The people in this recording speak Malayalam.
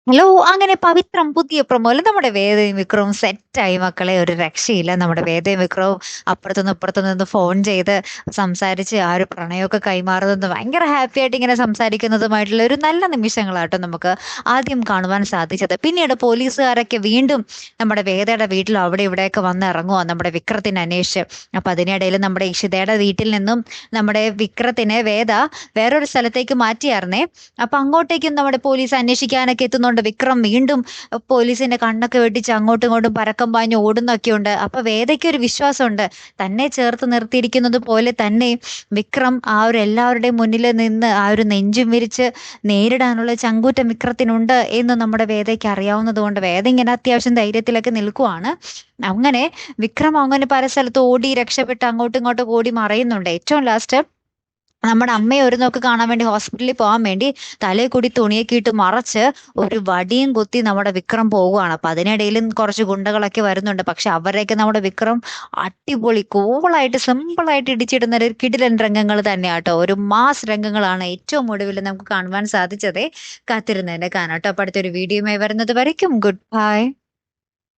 ഹലോ! അങ്ങനെ പവിത്രം പുതിയ പ്രൊമോയില് നമ്മുടെ വേദയും വിക്രവും സെറ്റായി മക്കളെ. ഒരു രക്ഷയില്ല. നമ്മുടെ വേദയും വിക്രവും അപ്പുറത്തുനിന്ന് ഇപ്പുറത്തുനിന്ന് ഫോൺ ചെയ്ത് സംസാരിച്ച് ആ ഒരു പ്രണയമൊക്കെ കൈമാറുന്നതും ഭയങ്കര ഹാപ്പി ആയിട്ട് ഇങ്ങനെ സംസാരിക്കുന്നതുമായിട്ടുള്ള ഒരു നല്ല നിമിഷങ്ങളാട്ടോ നമുക്ക് ആദ്യം കാണുവാൻ സാധിച്ചത്. പിന്നീട് പോലീസുകാരൊക്കെ വീണ്ടും നമ്മുടെ വേദയുടെ വീട്ടിലും അവിടെ ഇവിടെയൊക്കെ വന്ന് ഇറങ്ങുവാ നമ്മുടെ വിക്രത്തിനെ അന്വേഷിച്ച്. അപ്പൊ അതിനിടയിൽ നമ്മുടെ ഇഷിതയുടെ വീട്ടിൽ നിന്നും നമ്മുടെ വിക്രത്തിനെ വേദ വേറൊരു സ്ഥലത്തേക്ക് മാറ്റിയായിരുന്നേ. അപ്പൊ അങ്ങോട്ടേക്കും നമ്മുടെ പോലീസ് അന്വേഷിക്കാനൊക്കെ എത്തുന്നുണ്ട്. വിക്രം വീണ്ടും പോലീസിന്റെ കണ്ണൊക്കെ വെട്ടിച്ച് അങ്ങോട്ടും ഇങ്ങോട്ടും പരക്കം പാഞ്ഞ് ഓടുന്നൊക്കെയുണ്ട്. അപ്പൊ വേദയ്ക്ക് ഒരു വിശ്വാസമുണ്ട്, തന്നെ ചേർത്ത് നിർത്തിയിരിക്കുന്നത് പോലെ തന്നെ വിക്രം ആ ഒരു എല്ലാവരുടെയും മുന്നിൽ നിന്ന് ആ ഒരു നെഞ്ചും വിരിച്ച് നേരിടാനുള്ള ചങ്കൂറ്റം വിക്രത്തിനുണ്ട് എന്ന് നമ്മുടെ വേദയ്ക്ക് അറിയാവുന്നത് കൊണ്ട് വേദ ഇങ്ങനെ അത്യാവശ്യം ധൈര്യത്തിലൊക്കെ നിൽക്കുവാണ്. അങ്ങനെ വിക്രം അങ്ങനെ പല സ്ഥലത്ത് ഓടി രക്ഷപ്പെട്ട് അങ്ങോട്ടും ഇങ്ങോട്ടും ഓടി മറയുന്നുണ്ട്. ഏറ്റവും ലാസ്റ്റ് നമ്മുടെ അമ്മയെ ഒരു നോക്ക് കാണാൻ വേണ്ടി ഹോസ്പിറ്റലിൽ പോകാൻ വേണ്ടി തലയിൽ കൂടി തുണിയൊക്കെ ഇട്ട് മറച്ച് ഒരു വടിയും കുത്തി നമ്മുടെ വിക്രം പോവുകയാണ്. അപ്പൊ അതിനിടയിലും കുറച്ച് ഗുണ്ടകളൊക്കെ വരുന്നുണ്ട്. പക്ഷെ അവരെയൊക്കെ നമ്മുടെ വിക്രം അടിപൊളി കൂളായിട്ട് സിമ്പിളായിട്ട് ഇടിച്ചിടുന്ന ഒരു കിടിലൻ രംഗങ്ങൾ തന്നെയാട്ടോ. ഒരു മാസ് രംഗങ്ങളാണ് ഏറ്റവും ഒടുവിൽ നമുക്ക് കാണുവാൻ സാധിച്ചത്. കാത്തിരുന്നതിന്റെ കാണാട്ടോ. അപ്പൊ അടുത്തൊരു വീഡിയോയുമായി വരുന്നത് വരയ്ക്കും ഗുഡ് ബൈ.